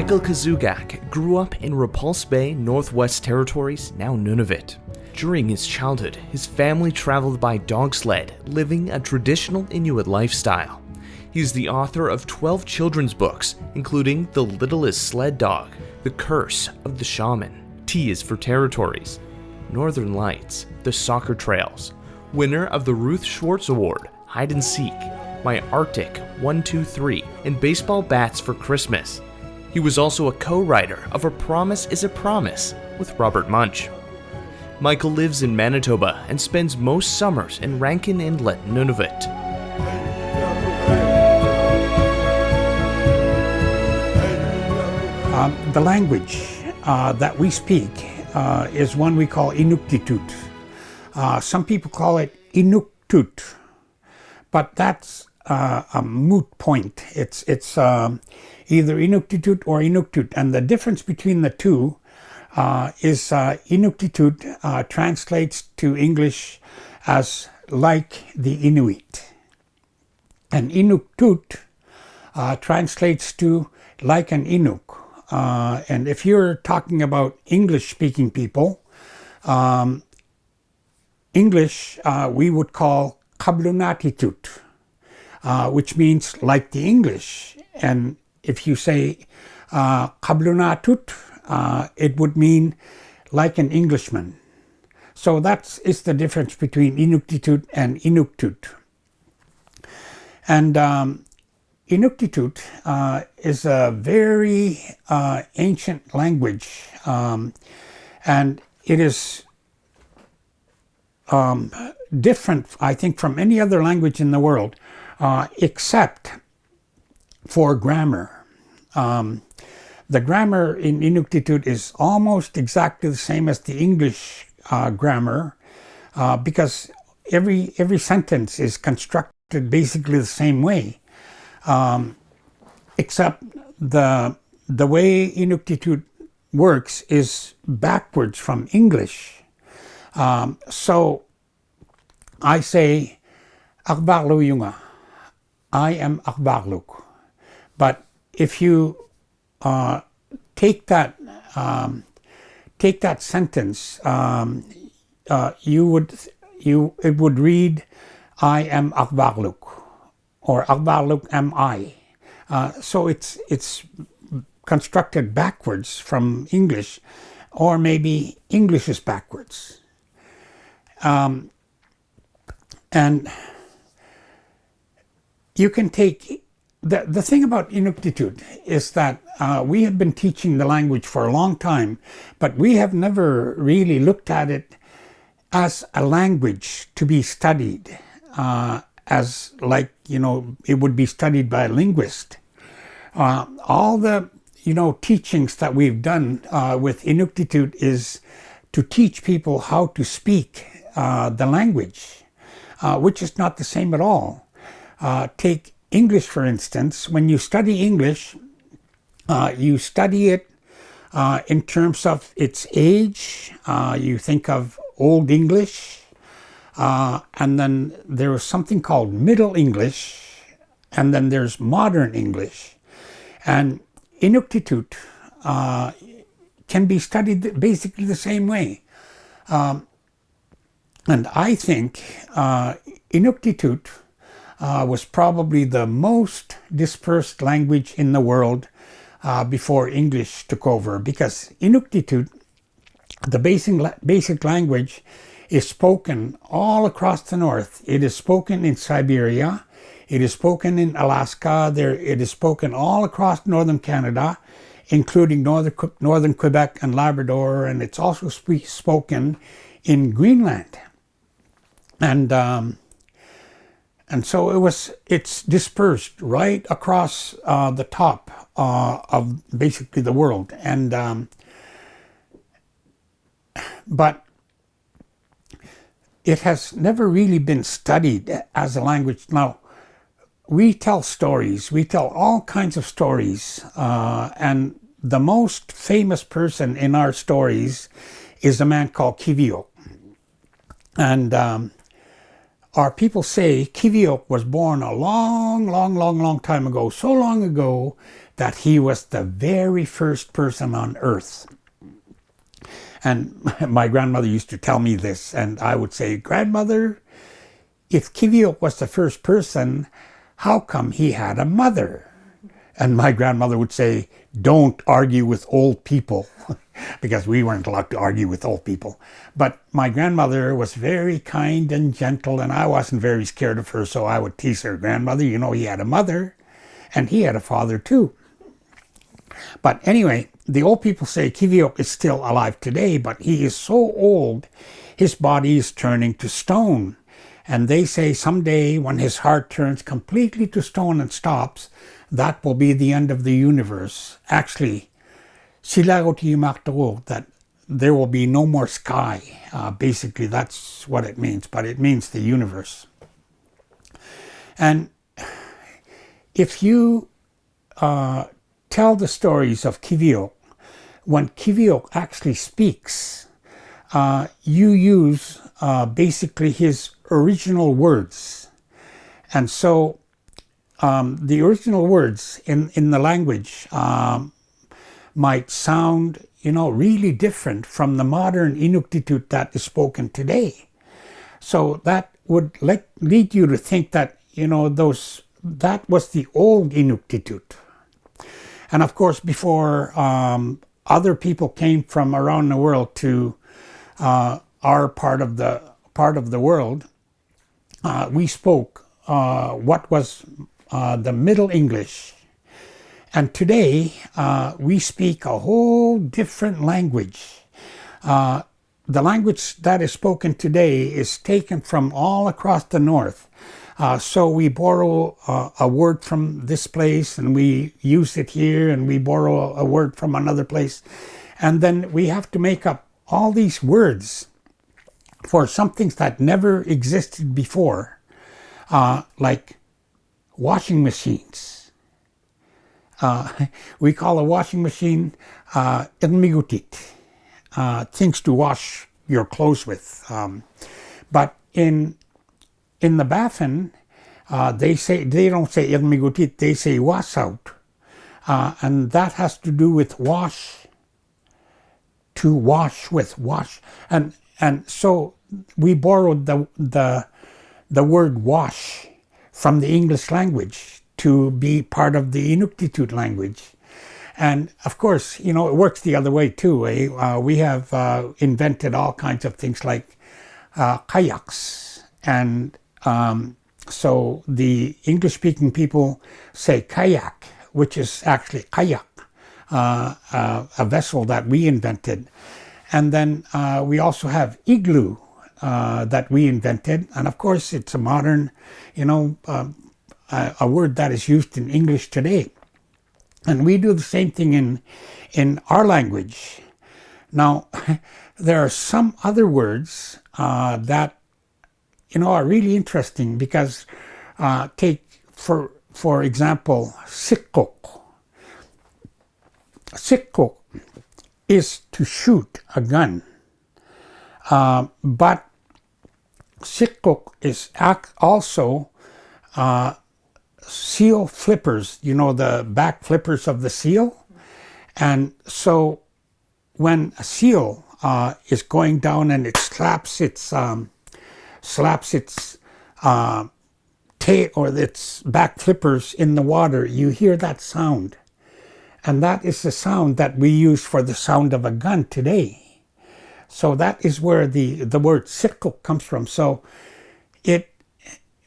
Michael Kusugak grew up in Repulse Bay, Northwest Territories, now Nunavut. During his childhood, his family traveled by dog sled, living a traditional Inuit lifestyle. He is the author of 12 children's books, including The Littlest Sled Dog, The Curse of the Shaman, T is for Territories, Northern Lights, The Soccer Trails, winner of the Ruth Schwartz Award, Hide and Seek, My Arctic 123, and Baseball Bats for Christmas. He was also a co-writer of A Promise is a Promise with Robert Munch. Michael lives in Manitoba and spends most summers in Rankin Inlet, Nunavut. The language that we speak is one we call Inuktitut. Some people call it Inuktitut, but that's a moot point. It's either Inuktitut or Inuktitut, and the difference between the two is Inuktitut translates to English as like the Inuit, and Inuktitut translates to like an Inuk. And if you're talking about English-speaking people, English we would call Kablunatitut, which means like the English. And if you say Kablunatut, it would mean like an Englishman. So that is the difference between Inuktitut and Inuktitut. And Inuktitut is a very ancient language, and it is different, I think, from any other language in the world, except for grammar. The grammar in Inuktitut is almost exactly the same as the English grammar, because every sentence is constructed basically the same way. Except the way Inuktitut works is backwards from English. So I say Akbarlu Yunga, I am Akbarluk. But if you take that sentence, it would read I am Akbarluk, or Akbarluk am I. So it's constructed backwards from English, or maybe English is backwards. And you can take, the thing about Inuktitut is that we have been teaching the language for a long time, but we have never really looked at it as a language to be studied, as like, it would be studied by a linguist. All the, teachings that we've done with Inuktitut is to teach people how to speak the language, which is not the same at all. Take English, for instance. When you study English, you study it in terms of its age. You think of Old English, and then there is something called Middle English, and then there's Modern English. And Inuktitut can be studied basically the same way. And I think Inuktitut was probably the most dispersed language in the world before English took over, because Inuktitut, the basic language, is spoken all across the north. It is spoken in Siberia, it is spoken in Alaska, it is spoken all across northern Canada, including northern Quebec and Labrador, and it's also spoken in Greenland. And so it's dispersed right across the top of basically the world. And but it has never really been studied as a language. Now, we tell stories. We tell all kinds of stories. And the most famous person in our stories is a man called Kiviok. And our people say Kiviok was born a long time ago. So long ago that he was the very first person on Earth. And my grandmother used to tell me this, and I would say, "Grandmother, if Kiviok was the first person, how come he had a mother?" And my grandmother would say, "Don't argue with old people," because we weren't allowed to argue with old people. But my grandmother was very kind and gentle, and I wasn't very scared of her, so I would tease her, "Grandmother, you know, he had a mother, and he had a father too." But anyway, the old people say Kiviok is still alive today, but he is so old, his body is turning to stone. And they say someday when his heart turns completely to stone and stops, that will be the end of the universe. Actually, that there will be no more sky. Basically, that's what it means, but it means the universe. And if you tell the stories of Kiviok, when Kiviok actually speaks, you use basically his original words. And so the original words in the language might sound, really different from the modern Inuktitut that is spoken today. So that would lead you to think that, that was the old Inuktitut. And of course, before other people came from around the world to our part of the world, we spoke what was the Middle English. And today, we speak a whole different language. The language that is spoken today is taken from all across the north. So we borrow a word from this place and we use it here, and we borrow a word from another place. And then we have to make up all these words for some things that never existed before, like washing machines. We call a washing machine Inuktitut, things to wash your clothes with. But in the Baffin, they don't say Inuktitut, they say wasout, and that has to do with wash, to wash with, wash, and so we borrowed the word wash from the English language to be part of the Inuktitut language. And of course, it works the other way too. We have invented all kinds of things like kayaks. And so the English-speaking people say kayak, which is actually kayak, a vessel that we invented. And then we also have igloo that we invented. And of course, it's a modern, a word that is used in English today. And we do the same thing in our language. Now, there are some other words that, are really interesting because take, for example, sikkok. Sikkok is to shoot a gun. But sikkok is also seal flippers, the back flippers of the seal. And so when a seal is going down and it slaps its tail or its back flippers in the water, you hear that sound. And that is the sound that we use for the sound of a gun today. So that is where the word sikkok comes from. So it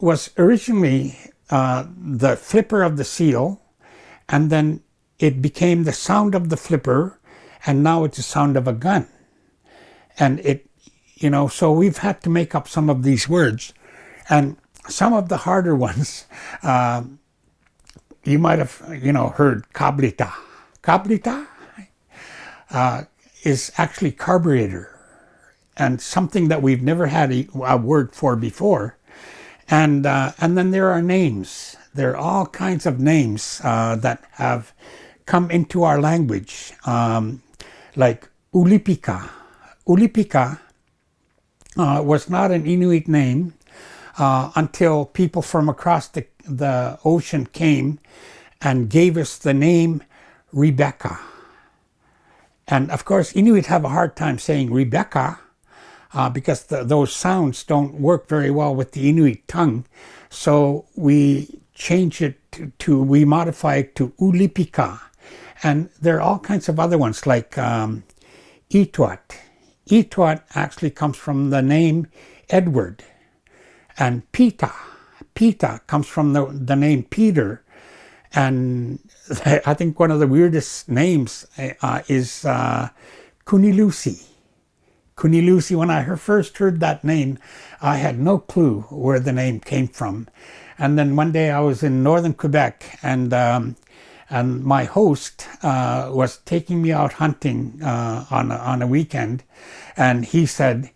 was originally the flipper of the seal, and then it became the sound of the flipper, and now it's the sound of a gun. And so we've had to make up some of these words. And some of the harder ones, you might have, heard kablita. Kablita is actually carburetor, and something that we've never had a word for before. And then there are names. There are all kinds of names that have come into our language, like ulipika. Ulipika was not an Inuit name until people from across the ocean came and gave us the name Rebecca. And of course, Inuit have a hard time saying Rebecca because those sounds don't work very well with the Inuit tongue. So we change it we modify it to Ulipika. And there are all kinds of other ones like Ituat. Ituat actually comes from the name Edward. And Pita. Pita comes from the name Peter. And I think one of the weirdest names is Kunilusi. Kunilusi, when I first heard that name, I had no clue where the name came from. And then one day I was in northern Quebec, and my host was taking me out hunting on a weekend, and he said,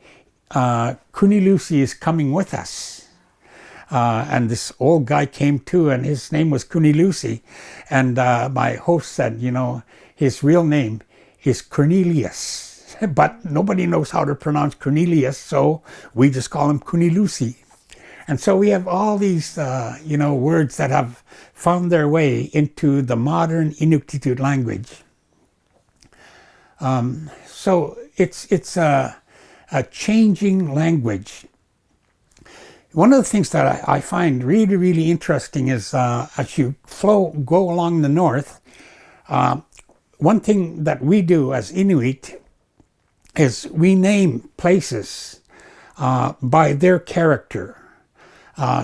Kunilusi is coming with us. And this old guy came too, and his name was Kunilusi. And my host said, his real name is Cornelius. But nobody knows how to pronounce Cornelius, so we just call him Kunilusi. And so we have all these, words that have found their way into the modern Inuktitut language. So it's a changing language. One of the things that I find really, really interesting is as you go along the north, one thing that we do as Inuit is we name places by their character.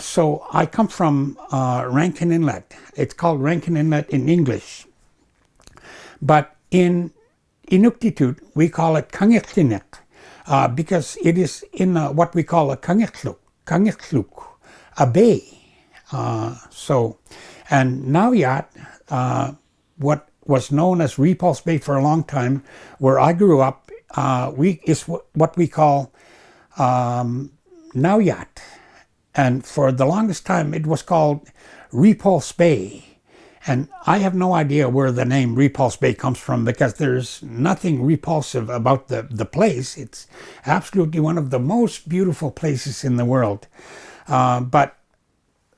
So I come from Rankin Inlet. It's called Rankin Inlet in English. But in Inuktitut, we call it Kangitlnet because it is in what we call a Kangitluk, a bay. And Nauyat, what was known as Repulse Bay for a long time, where I grew up, is what we call Nauyat. And for the longest time, it was called Repulse Bay. And I have no idea where the name Repulse Bay comes from because there's nothing repulsive about the place. It's absolutely one of the most beautiful places in the world. But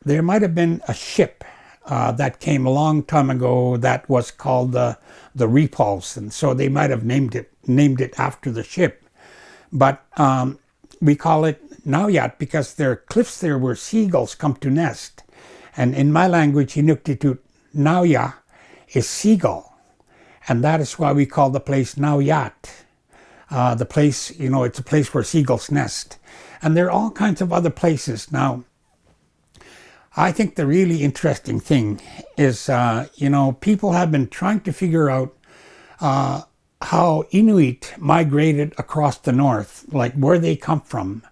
there might have been a ship that came a long time ago that was called the Repulse. And so they might have named it after the ship. But we call it Nauyat because there are cliffs there where seagulls come to nest. And in my language, Inuktitut, Nauya is seagull. And that is why we call the place Nauyat. The place, it's a place where seagulls nest. And there are all kinds of other places. Now, I think the really interesting thing is, people have been trying to figure out how Inuit migrated across the north, like where they come from,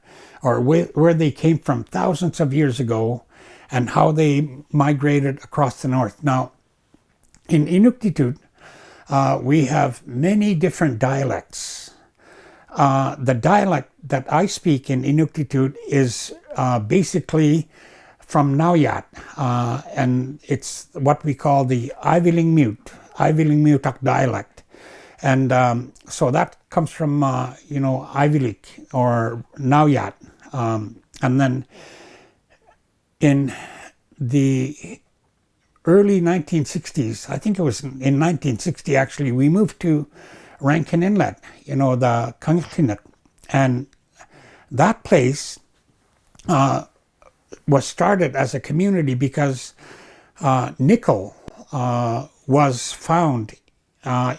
or where they came from thousands of years ago, and how they migrated across the north. Now, in Inuktitut, we have many different dialects. The dialect that I speak in Inuktitut is basically from Nauyat, and it's what we call the Ivilingmutak dialect. And so that comes from, Ivilik or Nauyat. And then in the early 1960s, I think it was in 1960 actually, we moved to Rankin Inlet, the Kangitlnet. And that place was started as a community because nickel was found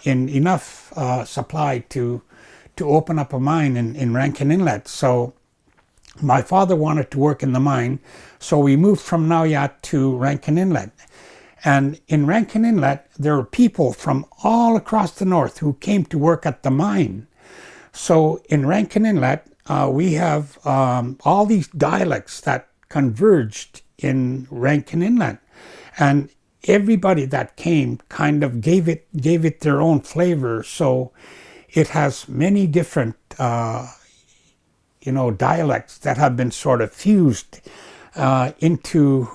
in enough supply to open up a mine in Rankin Inlet. So my father wanted to work in the mine, so we moved from Nauyat to Rankin Inlet. And in Rankin Inlet, there were people from all across the north who came to work at the mine. So in Rankin Inlet, we have all these dialects that converged in Rankin Inlet. And everybody that came kind of gave it their own flavor. So it has many different dialects that have been sort of fused into,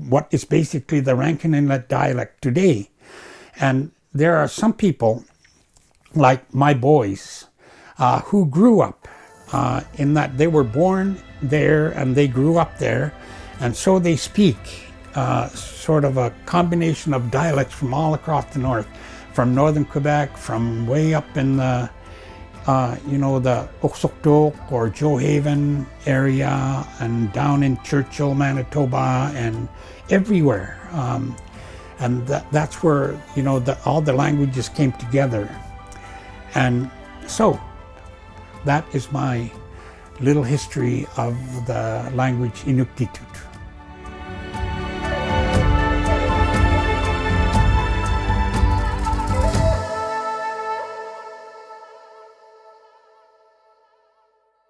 what is basically the Rankin Inlet dialect today. And there are some people, like my boys, who grew up in that they were born there and they grew up there, and so they speak sort of a combination of dialects from all across the north, from northern Quebec, from way up in the the Oksuktuk or Johaven area, and down in Churchill, Manitoba, and everywhere. And that's where all the languages came together. And so that is my little history of the language Inuktitut.